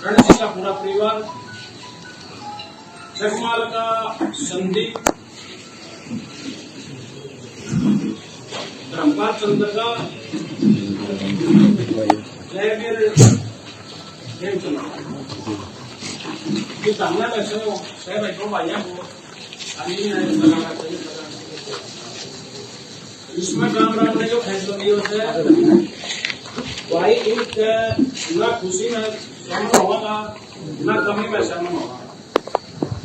रणजी का पूरा परिवार, जगमाल का संदीप, धर्मपाल चंद्र का जयवीर ये सामने वैसे सह बैठो भाइयों को अभी इसमें राम ने जो फैसला लिया है भाई एक ना खुशी में शामिल होगा ना कमी में शामिल होगा।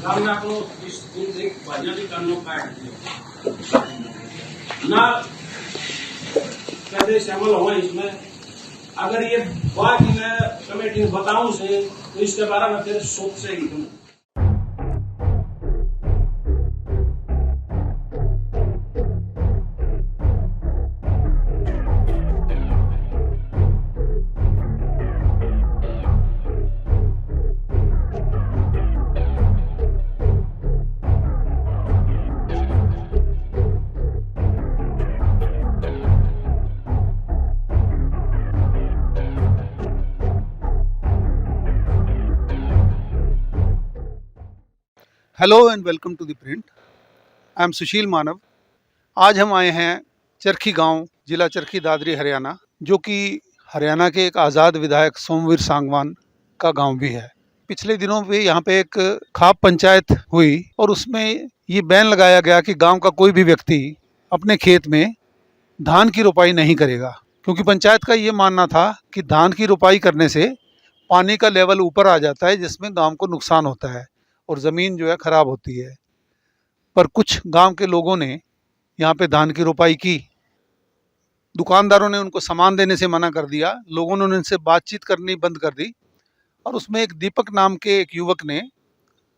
राम ने आपको इस दिन एक भाइयों की कानों काट दिया ना कैसे शामिल हुआ इसमें। अगर ये बात मैं कमेटी में बताऊं से तो इसके बारे में फिर सोच से ही तुम hello and welcome to the Print. I am Sushil Manav. आज हम आए हैं चरखी गांव, जिला चरखी दादरी, हरियाणा, जो कि हरियाणा के एक आज़ाद विधायक सोमवीर सांगवान का गांव भी है। पिछले दिनों पे यहाँ पे एक खाप पंचायत हुई और उसमें ये बैन लगाया गया कि गांव का कोई भी व्यक्ति अपने खेत में धान की रोपाई नहीं करेगा, क्योंकि पंचायत का ये मानना था कि धान की रोपाई करने से पानी का लेवल ऊपर आ जाता है, जिसमें गांव को नुकसान होता है और ज़मीन जो है ख़राब होती है। पर कुछ गांव के लोगों ने यहाँ पे धान की रोपाई की। दुकानदारों ने उनको सामान देने से मना कर दिया, लोगों ने उनसे बातचीत करनी बंद कर दी और उसमें एक दीपक नाम के एक युवक ने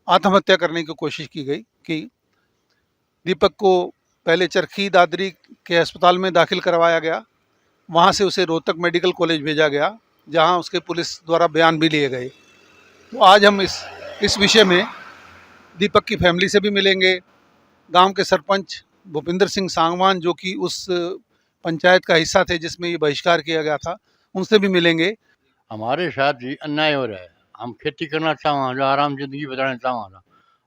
आत्महत्या करने की कोशिश की गई कि दीपक को पहले चरखी दादरी के अस्पताल में दाखिल करवाया गया, वहाँ से उसे रोहतक मेडिकल कॉलेज भेजा गया, जहाँ उसके पुलिस द्वारा बयान भी लिए गए। तो आज हम इस विषय में दीपक की फैमिली से भी मिलेंगे, गांव के सरपंच भूपिंदर सिंह सांगवान, जो कि उस पंचायत का हिस्सा थे जिसमें ये बहिष्कार किया गया था, उनसे भी मिलेंगे। हमारे साथ जी अन्याय हो रहा है। हम खेती करना चाहवा जो आराम जिंदगी बिताना चाहवा।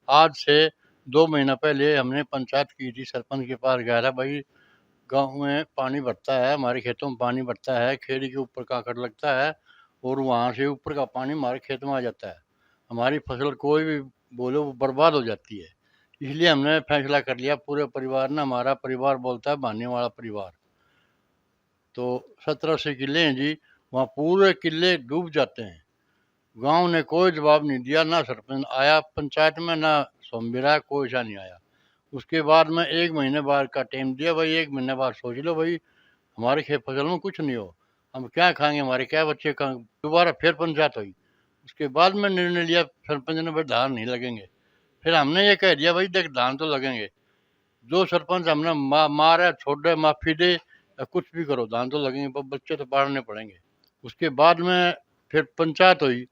आज से 2 महीना पहले हमने पंचायत की थी, सरपंच के पास गया था, भाई गांव में पानी बढ़ता है, हमारे खेतों में पानी बढ़ता है, खेड़ी के ऊपर काकड़ लगता है और वहाँ से ऊपर का पानी हमारे खेत में आ जाता है, हमारी फसल कोई भी बोलो वो बर्बाद हो जाती है। इसलिए हमने फैसला कर लिया पूरे परिवार ने, हमारा परिवार बोलता है भाने वाला परिवार, तो 17 किले हैं जी, वहाँ पूरे किले डूब जाते हैं। गांव ने कोई जवाब नहीं दिया, ना सरपंच आया पंचायत में, ना सोमवीर आया, कोई सा नहीं आया। उसके बाद में 1 महीने बाद का टाइम दिया, भाई 1 महीने बाद सोच लो, भाई हमारे खेत फसल में कुछ नहीं हो, हम क्या खाएंगे, हमारे क्या बच्चे खाएंगे। दोबारा फिर पंचायत हुई, उसके बाद में निर्णय लिया सरपंच ने, भाई धान नहीं लगेंगे। फिर हमने ये कह दिया, भाई देख धान तो लगेंगे, जो सरपंच हमने मारा छोड़े माफी दे या कुछ भी करो, धान तो लगेंगे, पर बच्चे तो पालने पड़ेंगे। उसके बाद में फिर पंचायत हुई,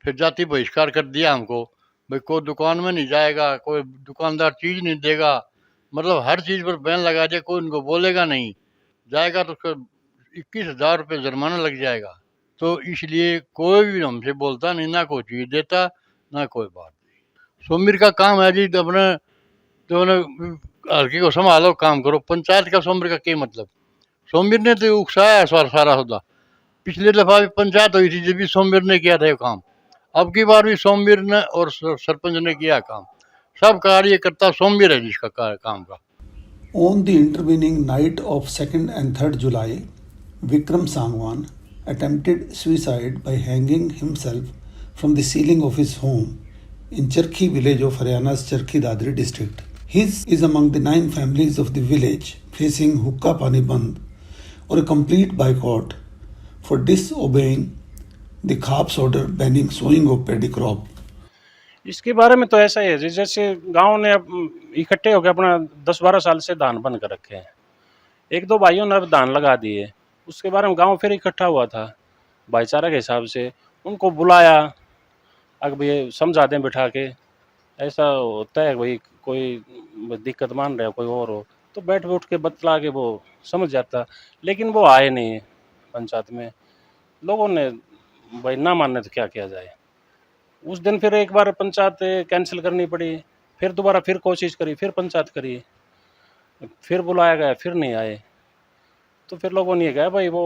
फिर जाति बहिष्कार कर दिया हमको, भाई कोई दुकान में नहीं जाएगा, कोई दुकानदार चीज नहीं देगा, मतलब हर चीज पर बैन लगा दिया, कोई उनको बोलेगा नहीं, जाएगा तो उसको 21,000 रुपये जुर्माना लग जाएगा। तो इसलिए कोई भी हमसे बोलता नहीं, ना कोई चीज देता, ना कोई बात नहीं। सोमवीर का काम है जी अपने तो हल्के को संभालो, काम करो। पंचायत का सोमवीर का क्या मतलब? सोमवीर ने तो उकसाया है सारा होता। पिछले दफा भी पंचायत हुई थी, जब भी सोमवीर ने किया था ये काम, अब की बार भी सोमवीर ने और सरपंच ने किया काम। सब कार्यकर्ता सोमवीर है जिसका काम का। On the intervening night of 2nd and 3rd July, Vikram Sangwan attempted suicide by hanging himself from the ceiling of his home in Charkhi village of Haryana's Charkhi Dadri district. His is among the 9 families of the village facing Hukka Pani Band or a complete boycott for disobeying the Khap's order banning sowing of paddy crop. इसके बारे में तो ऐसा ही है जैसे गांव ने अब इकट्ठे होकर अपना 10-12 साल से धान बंद कर रखे हैं। 1-2 भाइयों ने अब धान लगा दिए, उसके बारे में गांव फिर इकट्ठा हुआ था भाईचारा के हिसाब से, उनको बुलाया, अब ये समझा दें बिठा के, ऐसा होता है भाई कोई दिक्कत मान रहा है कोई और हो तो बैठ उठ के बतला के वो समझ जाता, लेकिन वो आए नहीं पंचायत में। लोगों ने भाई ना माने तो क्या किया जाए। उस दिन फिर एक बार पंचायत कैंसिल करनी पड़ी, फिर दोबारा फिर कोशिश करी, फिर पंचायत करी, फिर बुलाया गया, फिर नहीं आए। तो फिर लोगों ने ये कहा भाई वो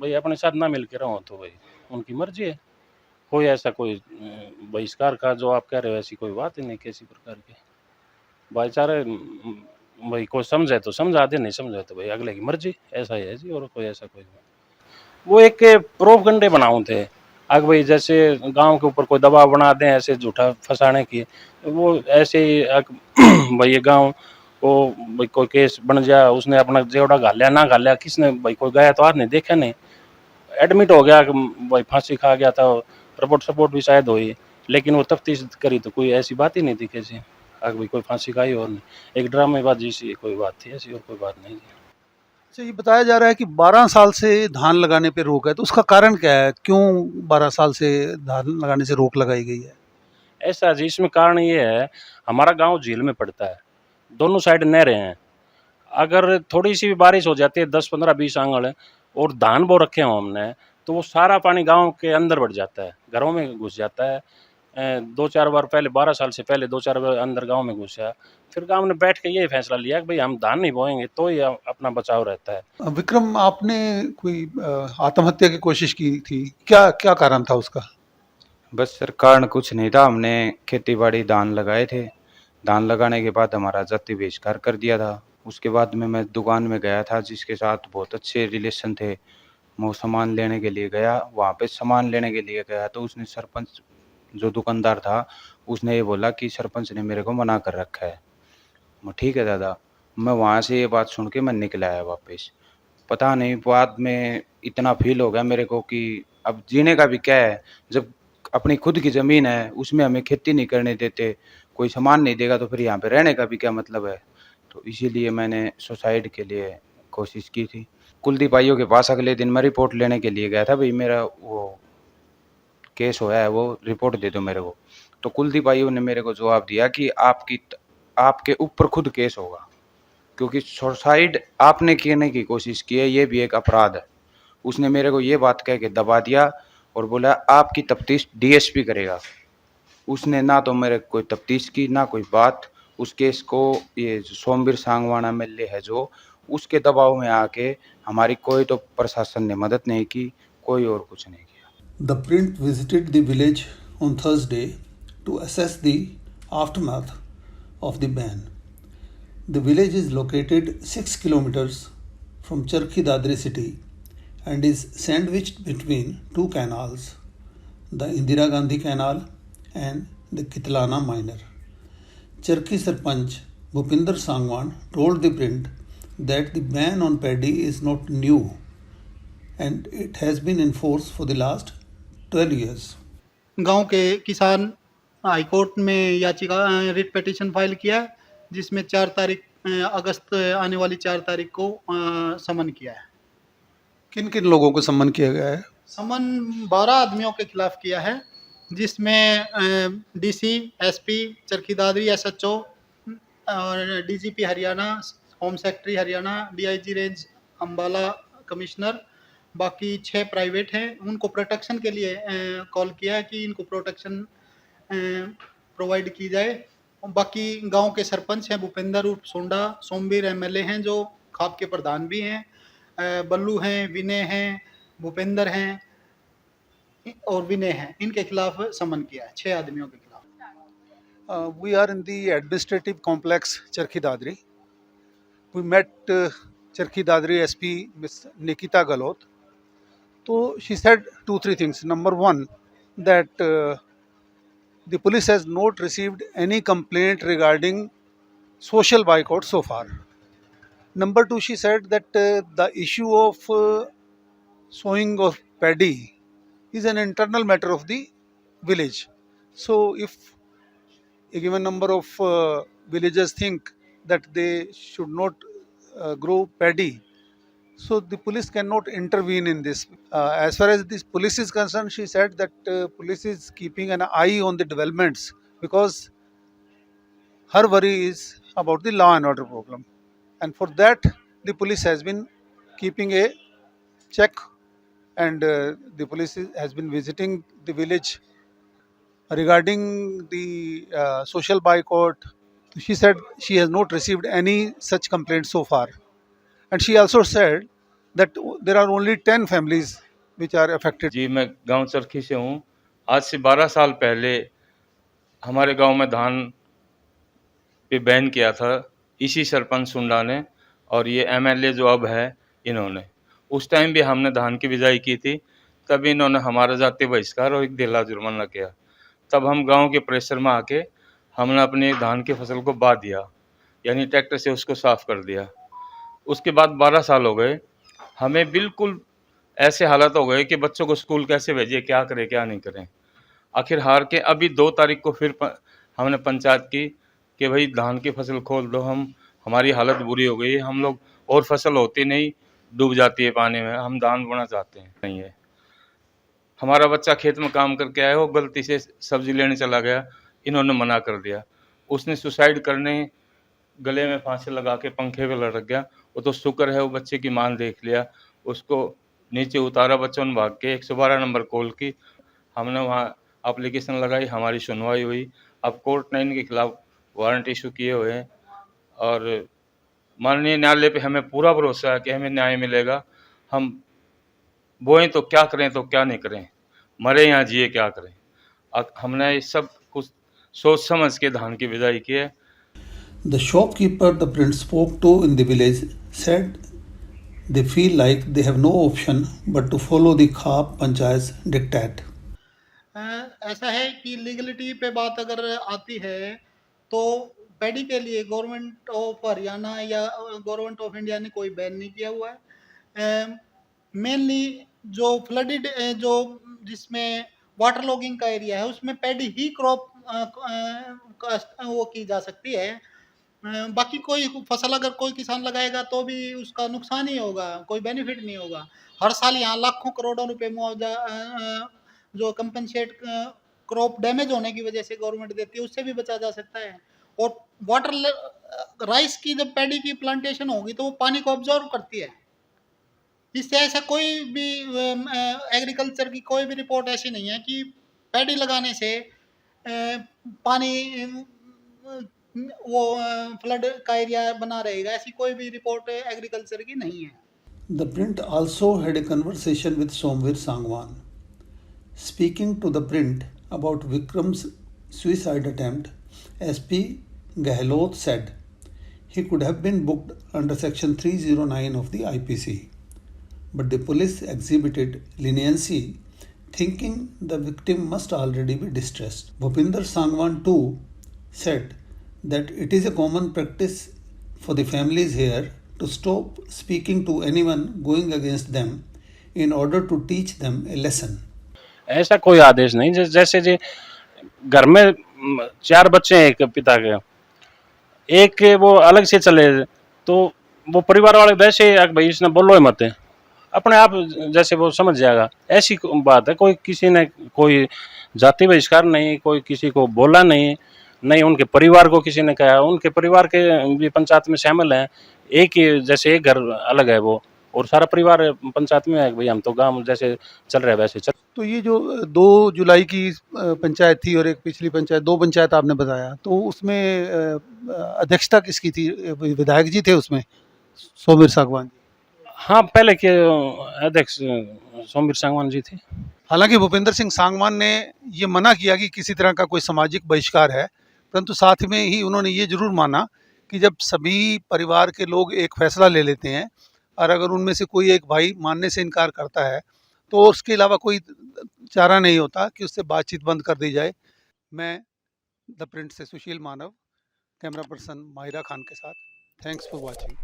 भाई अपने साथ ना मिल के रहो तो भाई उनकी मर्जी है। कोई ऐसा कोई बहिष्कार का जो आप कह रहे हो ऐसी कोई बात ही नहीं किसी प्रकार की। भाईचारे भाई कोई समझे तो समझा दे, नहीं समझे तो भाई अगले की मर्जी, ऐसा ही है जी। और कोई ऐसा कोई वो एक प्रोपगंडे बनाऊं थे अग भाई, जैसे गांव के ऊपर कोई दबाव बना दें ऐसे झूठा फंसाने की, वो ऐसे ही भाई ये गांव को भाई कोई केस बन जाए, उसने अपना जेवड़ा घालिया ना घालिया, किसने भाई कोई गया तो आपने देखा नहीं, एडमिट हो गया कि भाई फांसी खा गया था, रिपोर्ट सपोर्ट भी शायद हुई, लेकिन वो तफ्तीश करी तो कोई ऐसी बात ही नहीं थी किसी अगर भाई कोई फांसी खाई और नहीं, एक ड्रामेबाजी सी कोई बात थी, ऐसी और कोई बात नहीं थी। अच्छा, ये बताया जा रहा है कि 12 साल से धान लगाने पे रोक है, तो उसका कारण क्या है? क्यों 12 साल से धान लगाने से रोक लगाई गई है? ऐसा जी इसमें कारण ये है, हमारा गांव झील में पड़ता है, दोनों साइड नहरें हैं, अगर थोड़ी सी भी बारिश हो जाती है 10 15 20 आंगल और धान बो रखे हों हमने, तो वो सारा पानी गांव के अंदर बढ़ जाता है, घरों में घुस जाता है। 2 4 बार पहले 12 साल से पहले 2 4 बार अंदर गांव में घुसा। फिर गांव ने बैठ के ये फैसला लिया कि भाई हम धान नहीं बोएंगे तो ही अपना बचाव रहता है। विक्रम, आपने कोई आत्महत्या की कोशिश की थी, क्या क्या कारण था उसका? बस सर कारण कुछ नहीं था, हमने खेती बाड़ी धान लगाए थे। धान लगाने के बाद हमारा जाति बहिष्कार कर दिया था। उसके बाद में मैं दुकान में गया था जिसके साथ बहुत अच्छे रिलेशन थे, वो सामान लेने के लिए गया, वहाँ पे सामान लेने के लिए गया तो उसने सरपंच जो दुकानदार था उसने ये बोला कि सरपंच ने मेरे को मना कर रखा है। मैं ठीक है दादा, मैं वहाँ से ये बात सुन के मैं निकल आया वापस। पता नहीं बाद में इतना फील हो गया मेरे को कि अब जीने का भी क्या है, जब अपनी खुद की ज़मीन है उसमें हमें खेती नहीं करने देते, कोई सामान नहीं देगा तो फिर यहाँ पे रहने का भी क्या मतलब है। तो इसीलिए मैंने सुसाइड के लिए कोशिश की थी। कुलदीप आईओ के पास अगले दिन मैं रिपोर्ट लेने के लिए गया था, भाई मेरा वो केस हुआ है वो रिपोर्ट दे दो मेरे को। तो कुलदीप आईओ ने मेरे को जवाब दिया कि आपके ऊपर खुद केस होगा, क्योंकि सुसाइड आपने करने की कोशिश की है, ये भी एक अपराध है। उसने मेरे को ये बात कह के दबा दिया और बोला आपकी तफ्तीश डीएसपी करेगा। उसने ना तो मेरे कोई तफ्तीश की ना कोई बात। उस केस को ये जो सोमवीर सांगवाना एमएलए है जो, उसके दबाव में आके हमारी कोई तो प्रशासन ने मदद नहीं की, कोई और कुछ नहीं किया। The print visited the village on Thursday to assess the aftermath of the ban. The village is located 6 kilometers from Charkhi Dadri city and is sandwiched between two canals, the Indira Gandhi Canal and the Kitlana Minor. Charkhi Sarpanch Bhupinder Sangwan told the print that the ban on paddy is not new and it has been in force for the last 12 years. गांव के किसान high court में याचिका writ petition file किया है, जिसमें 4 तारीख अगस्त आने वाली 4 तारीख को समन किया है। किन किन लोगों को सम्मन किया गया है? समन 12 आदमियों के खिलाफ किया है, जिसमें DC, SP Charkhi Dadri, SHO और DGP Haryana, home secretary Haryana, DIG range Ambala commissioner, बाकी 6 प्राइवेट हैं। उनको प्रोटेक्शन के लिए कॉल किया है कि इनको प्रोटेक्शन प्रोवाइड की जाए। बाकी गांव के सरपंच हैं भूपेंद्र उर्फ सोंडा, सोमवीर एमएलए हैं जो खाप के प्रधान भी हैं, बल्लू हैं, विनय हैं, भूपेंद्र हैं और विनय हैं, इनके खिलाफ समन किया है 6 आदमियों के खिलाफ। We are in the administrative complex Charkhi Dadri. We met Charkhi Dadri SP Miss Nikita Galot. So she said 2 3 things. Number one, that the police has not received any complaint regarding social boycott so far. Number two, she said that the issue of sowing of paddy is an internal matter of the village. So if a given number of villagers think that they should not grow paddy, so the police cannot intervene in this. As far as this police is concerned, she said that police is keeping an eye on the developments because her worry is about the law and order problem, and for that the police has been keeping a check and the police has been visiting the village regarding the social boycott. She said she has not received any such complaints so far, and she also said that there are only 10 families which are affected. जी मैं गांव चरखी से हूँ। आज से 12 साल पहले हमारे गांव में धान पे बैन किया था इसी सरपंच सुंडा ने, और ये एमएलए जो अब है इन्होंने। उस टाइम भी हमने धान की बिजाई की थी, तब इन्होंने हमारा जातीय बहिष्कार और 1 दिल्ला जुर्माना किया। तब हम गांव के प्रेशर में आके हमने अपनी धान की फसल को बा दिया, यानी ट्रैक्टर से उसको साफ कर दिया। उसके बाद 12 साल हो गए, हमें बिल्कुल ऐसे हालात हो गए कि बच्चों को स्कूल कैसे भेजिए, क्या करें क्या नहीं करें। आखिर हार के अभी 2 तारीख को फिर हमने पंचायत की कि भाई धान की फसल खोल दो, हमारी हालत बुरी हो गई, हम लोग और फसल होती नहीं, डूब जाती है पानी में, हम धान बोना चाहते हैं। नहीं है, हमारा बच्चा खेत में काम करके आया, वो गलती से सब्जी लेने चला गया, इन्होंने मना कर दिया। उसने सुसाइड करने गले में फांसी लगा के पंखे पे लटक गया। वो तो शुक्र है वो बच्चे की मां देख लिया, उसको नीचे उतारा, बच्चों ने भाग के 112 नंबर कॉल की, हमने वहाँ एप्लीकेशन लगाई, हमारी सुनवाई हुई। अब कोर्ट ने इनके खिलाफ वारंट इशू किए हुए हैं और माननीय न्यायालय पे हमें पूरा भरोसा है कि हमें न्याय मिलेगा। हम बोएं तो क्या करें तो क्या नहीं करें, मरे या जिए क्या करें। हमने ये सब कुछ सोच समझ के धान की बिजाई की है। The shopkeeper the prince spoke to in the village said they feel like they have no option but to follow the Khap Panchayat's diktat. ऐसा है कि लीगलिटी पे बात अगर आती है तो पैडी के लिए गवर्नमेंट ऑफ हरियाणा या गवर्नमेंट ऑफ इंडिया ने कोई बैन नहीं किया हुआ है। मेनली जो फ्लडेड जो जिसमें वाटर लॉगिंग का एरिया है उसमें पैडी ही क्रॉप वो की जा सकती है। बाकी कोई फसल अगर कोई किसान लगाएगा तो भी उसका नुकसान ही होगा, कोई बेनिफिट नहीं होगा। हर साल यहाँ लाखों करोड़ों रुपए मुआवजा जो कंपनसेट क्रॉप डैमेज होने की वजह से गवर्नमेंट देती है उससे भी बचा जा सकता है। और वाटर राइस की जब पैडी की प्लांटेशन होगी तो वो पानी को ऑब्जर्व करती है। इससे ऐसा कोई भी एग्रीकल्चर की कोई भी रिपोर्ट ऐसी नहीं है कि पैडी लगाने से पानी वो फ्लड का एरिया बना रहेगा, ऐसी कोई भी रिपोर्ट एग्रीकल्चर की नहीं है। The print also had a conversation with Somvir Sangwan. Speaking to the print about Vikram's suicide attempt, SP Gehlot said he could have been booked under section 309 of the IPC, but the police exhibited leniency thinking the victim must already be distressed. Bhupinder Sangwan too said that it is a common practice for the families here to stop speaking to anyone going against them in order to teach them a lesson. ऐसा कोई आदेश नहीं। जैसे जी घर में 4 बच्चे हैं एक पिता के, एक के वो अलग से चले तो वो परिवार वाले वैसे भाई इसने बोलो ही मत, अपने आप जैसे वो समझ जाएगा। ऐसी बात है, कोई किसी ने कोई जाति बहिष्कार नहीं, कोई किसी को बोला नहीं, नहीं उनके परिवार को किसी ने कहा, उनके परिवार के भी पंचायत में शामिल हैं। एक ही जैसे एक घर अलग है वो और सारा परिवार पंचायत में है, भाई हम तो गांव जैसे चल रहे वैसे चल। तो ये जो 2 जुलाई की पंचायत थी और एक पिछली पंचायत, 2 पंचायत आपने बताया, तो उसमें अध्यक्षता किसकी थी? विधायक जी थे उसमें, सोमवीर सांगवान जी? हाँ, पहले के अध्यक्ष सोमवीर सांगवान जी थे। हालांकि भूपेंद्र सिंह सांगवान ने ये मना किया कि किसी तरह का कोई सामाजिक बहिष्कार है, परंतु साथ में ही उन्होंने ये जरूर माना कि जब सभी परिवार के लोग एक फैसला ले लेते हैं और अगर उनमें से कोई एक भाई मानने से इनकार करता है तो उसके अलावा कोई चारा नहीं होता कि उससे बातचीत बंद कर दी जाए। मैं द प्रिंट से सुशील मानव, कैमरा पर्सन माहिरा खान के साथ। Thanks for watching.